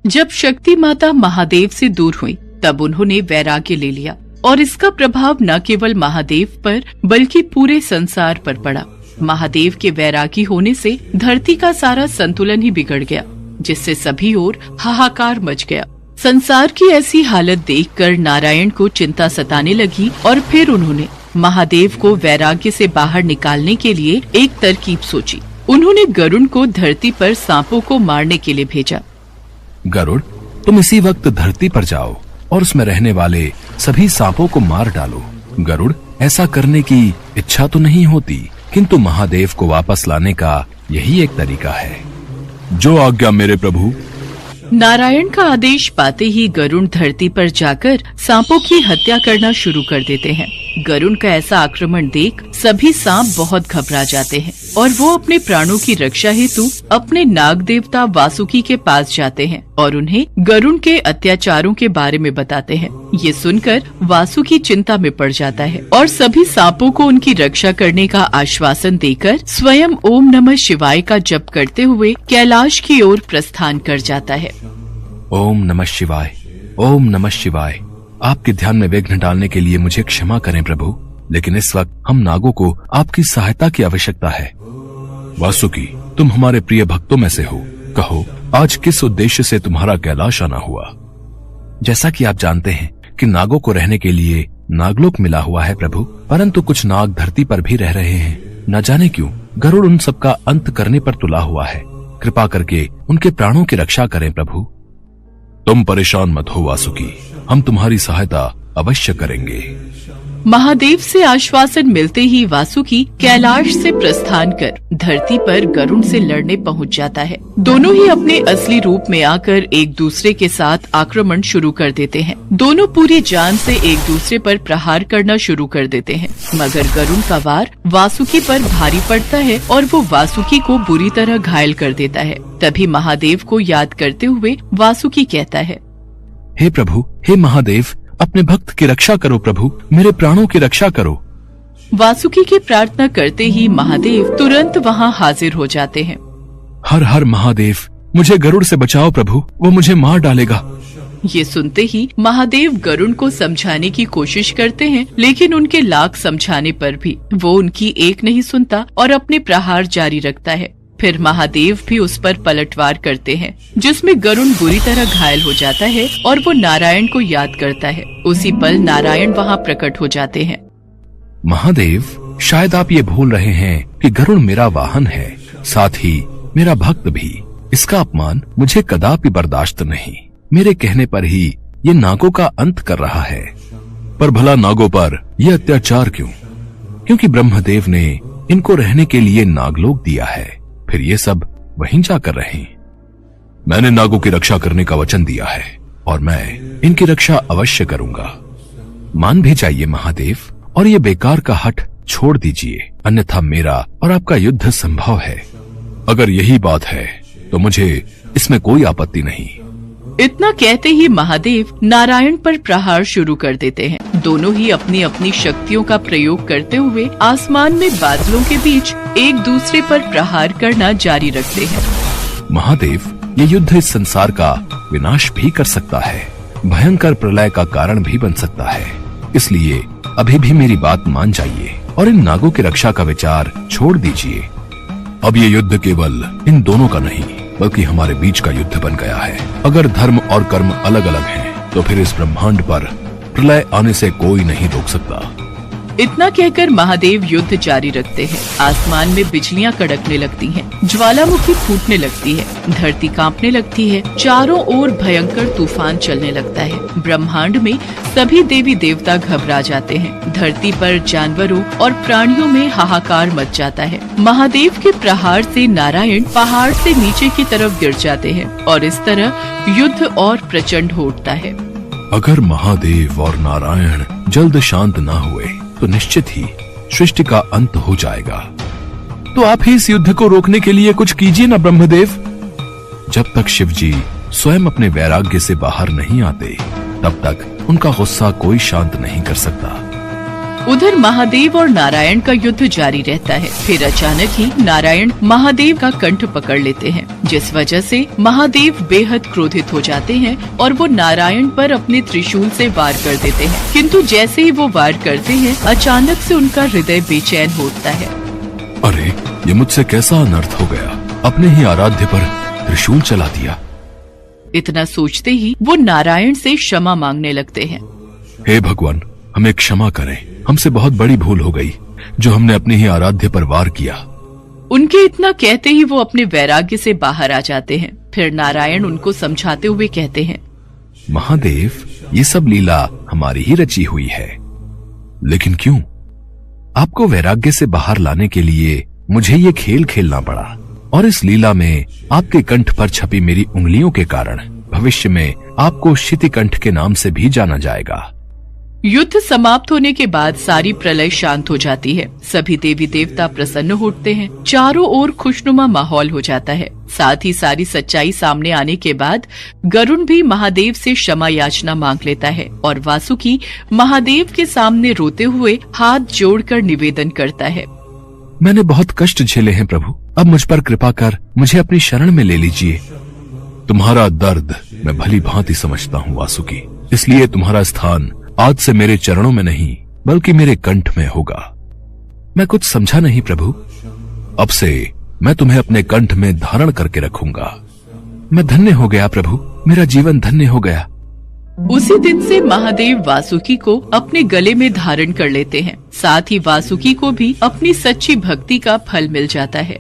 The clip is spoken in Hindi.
जब शक्ति माता महादेव से दूर हुई, तब उन्होंने वैराग्य ले लिया और इसका प्रभाव न केवल महादेव पर बल्कि पूरे संसार पर पड़ा। महादेव के वैरागी होने से धरती का सारा संतुलन ही बिगड़ गया, जिससे सभी ओर हाहाकार मच गया। संसार की ऐसी हालत देखकर नारायण को चिंता सताने लगी और फिर उन्होंने महादेव को वैराग्य से बाहर निकालने के लिए एक तरकीब सोची। उन्होंने गरुड़ को धरती पर सांपों को मारने के लिए भेजा। गरुड़, तुम इसी वक्त धरती पर जाओ और उसमें रहने वाले सभी सांपों को मार डालो। गरुड़, ऐसा करने की इच्छा तो नहीं होती, किंतु महादेव को वापस लाने का यही एक तरीका है। जो आज्ञा मेरे प्रभु। नारायण का आदेश पाते ही गरुड़ धरती पर जाकर सांपों की हत्या करना शुरू कर देते हैं। गरुड़ का ऐसा आक्रमण देख सभी सांप बहुत घबरा जाते हैं और वो अपने प्राणों की रक्षा हेतु अपने नाग देवता वासुकी के पास जाते हैं और उन्हें गरुड़ के अत्याचारों के बारे में बताते हैं। ये सुनकर वासुकी चिंता में पड़ जाता है और सभी सांपों को उनकी रक्षा करने का आश्वासन देकर स्वयं ओम नमः शिवाय का जप करते हुए कैलाश की ओर प्रस्थान कर जाता है। ओम नमः शिवाय, ओम नमः शिवाय। आपके ध्यान में विघ्न डालने के लिए मुझे क्षमा करें प्रभु, लेकिन इस वक्त हम नागों को आपकी सहायता की आवश्यकता है। वासुकी, तुम हमारे प्रिय भक्तों में से हो, कहो आज किस उद्देश्य से तुम्हारा कैलाश आना हुआ? जैसा कि आप जानते हैं कि नागों को रहने के लिए नागलोक मिला हुआ है प्रभु, परंतु कुछ नाग धरती पर भी रह रहे हैं। न जाने क्यों गरुड़ उन सबका अंत करने पर तुला हुआ है। कृपा करके उनके प्राणों की रक्षा करें प्रभु। तुम परेशान मत हो वासुकी, हम तुम्हारी सहायता अवश्य करेंगे। महादेव से आश्वासन मिलते ही वासुकी कैलाश से प्रस्थान कर धरती पर गरुड़ से लड़ने पहुंच जाता है। दोनों ही अपने असली रूप में आकर एक दूसरे के साथ आक्रमण शुरू कर देते हैं। दोनों पूरी जान से एक दूसरे पर प्रहार करना शुरू कर देते हैं, मगर गरुड़ का वार वासुकी पर भारी पड़ता है और वो वासुकी को बुरी तरह घायल कर देता है। तभी महादेव को याद करते हुए वासुकी कहता है, हे प्रभु, हे महादेव, अपने भक्त की रक्षा करो प्रभु, मेरे प्राणों की रक्षा करो। वासुकी की प्रार्थना करते ही महादेव तुरंत वहाँ हाजिर हो जाते हैं। हर हर महादेव, मुझे गरुड़ से बचाओ प्रभु, वो मुझे मार डालेगा। ये सुनते ही महादेव गरुड़ को समझाने की कोशिश करते हैं, लेकिन उनके लाख समझाने पर भी वो उनकी एक नहीं सुनता और अपने प्रहार जारी रखता है। फिर महादेव भी उस पर पलटवार करते हैं, जिसमें गरुड़ बुरी तरह घायल हो जाता है और वो नारायण को याद करता है। उसी पल नारायण वहाँ प्रकट हो जाते हैं। महादेव, शायद आप ये भूल रहे हैं कि गरुड़ मेरा वाहन है, साथ ही मेरा भक्त भी। इसका अपमान मुझे कदापि बर्दाश्त नहीं। मेरे कहने पर ही ये नागों का अंत कर रहा है। पर भला नागों पर यह अत्याचार क्यों? क्योंकि ब्रह्मदेव ने इनको रहने के लिए नागलोक दिया है, फिर ये सब वहीं जाकर रहें। मैंने नागों की रक्षा करने का वचन दिया है और मैं इनकी रक्षा अवश्य करूंगा। मान भी जाइए महादेव, और ये बेकार का हठ छोड़ दीजिए, अन्यथा मेरा और आपका युद्ध संभव है। अगर यही बात है तो मुझे इसमें कोई आपत्ति नहीं। इतना कहते ही महादेव नारायण पर प्रहार शुरू कर देते हैं। दोनों ही अपनी अपनी शक्तियों का प्रयोग करते हुए आसमान में बादलों के बीच एक दूसरे पर प्रहार करना जारी रखते हैं। महादेव, ये युद्ध इस संसार का विनाश भी कर सकता है, भयंकर प्रलय का कारण भी बन सकता है। इसलिए अभी भी मेरी बात मान जाइए और इन नागों की रक्षा का विचार छोड़ दीजिए। अब ये युद्ध केवल इन दोनों का नहीं, बल्कि हमारे बीच का युद्ध बन गया है। अगर धर्म और कर्म अलग अलग हैं, तो फिर इस ब्रह्मांड पर प्रलय आने से कोई नहीं रोक सकता। इतना कहकर महादेव युद्ध जारी रखते हैं। आसमान में बिजलियां कड़कने लगती हैं, ज्वालामुखी फूटने लगती है, धरती कांपने लगती है, चारों ओर भयंकर तूफान चलने लगता है। ब्रह्मांड में सभी देवी देवता घबरा जाते हैं। धरती पर जानवरों और प्राणियों में हाहाकार मच जाता है। महादेव के प्रहार से नारायण पहाड़ से नीचे की तरफ गिर जाते हैं और इस तरह युद्ध और प्रचंड हो उठता है। अगर महादेव और नारायण जल्द शांत न हुए तो निश्चित ही सृष्टि का अंत हो जाएगा। तो आप ही इस युद्ध को रोकने के लिए कुछ कीजिए ना ब्रह्मदेव। जब तक शिव जी स्वयं अपने वैराग्य से बाहर नहीं आते, तब तक उनका गुस्सा कोई शांत नहीं कर सकता। उधर महादेव और नारायण का युद्ध जारी रहता है। फिर अचानक ही नारायण महादेव का कंठ पकड़ लेते हैं, जिस वजह से महादेव बेहद क्रोधित हो जाते हैं और वो नारायण पर अपने त्रिशूल से वार कर देते हैं। किंतु जैसे ही वो वार करते हैं, अचानक से उनका हृदय बेचैन हो उठता है। अरे, ये मुझसे कैसा अनर्थ हो गया, अपने ही आराध्य पर त्रिशूल चला दिया। इतना सोचते ही वो नारायण से क्षमा मांगने लगते हैं। हे भगवान, हमें क्षमा करें, हमसे बहुत बड़ी भूल हो गई जो हमने अपने ही आराध्य पर वार किया। उनके इतना कहते ही वो अपने वैराग्य से बाहर आ जाते हैं। फिर नारायण उनको समझाते हुए कहते हैं, महादेव, ये सब लीला हमारी ही रची हुई है, लेकिन क्यों? आपको वैराग्य से बाहर लाने के लिए मुझे ये खेल खेलना पड़ा, और इस लीला में आपके कंठ पर छपी मेरी उंगलियों के कारण भविष्य में आपको शितिकंठ के नाम से भी जाना जाएगा। युद्ध समाप्त होने के बाद सारी प्रलय शांत हो जाती है। सभी देवी देवता प्रसन्न हो उठते हैं। चारों ओर खुशनुमा माहौल हो जाता है। साथ ही सारी सच्चाई सामने आने के बाद गरुण भी महादेव से क्षमा याचना मांग लेता है और वासुकी महादेव के सामने रोते हुए हाथ जोड़कर निवेदन करता है, मैंने बहुत कष्ट झेले हैं प्रभु, अब मुझ पर कृपा कर मुझे अपनी शरण में ले लीजिए। तुम्हारा दर्द मैं भली भांति समझता हूँ वासुकी, इसलिए तुम्हारा स्थान आज से मेरे चरणों में नहीं बल्कि मेरे कंठ में होगा। मैं कुछ समझा नहीं प्रभु, अब से मैं तुम्हें अपने कंठ में धारण करके रखूंगा। मैं धन्य हो गया प्रभु, मेरा जीवन धन्य हो गया। उसी दिन से महादेव वासुकी को अपने गले में धारण कर लेते हैं। साथ ही वासुकी को भी अपनी सच्ची भक्ति का फल मिल जाता है।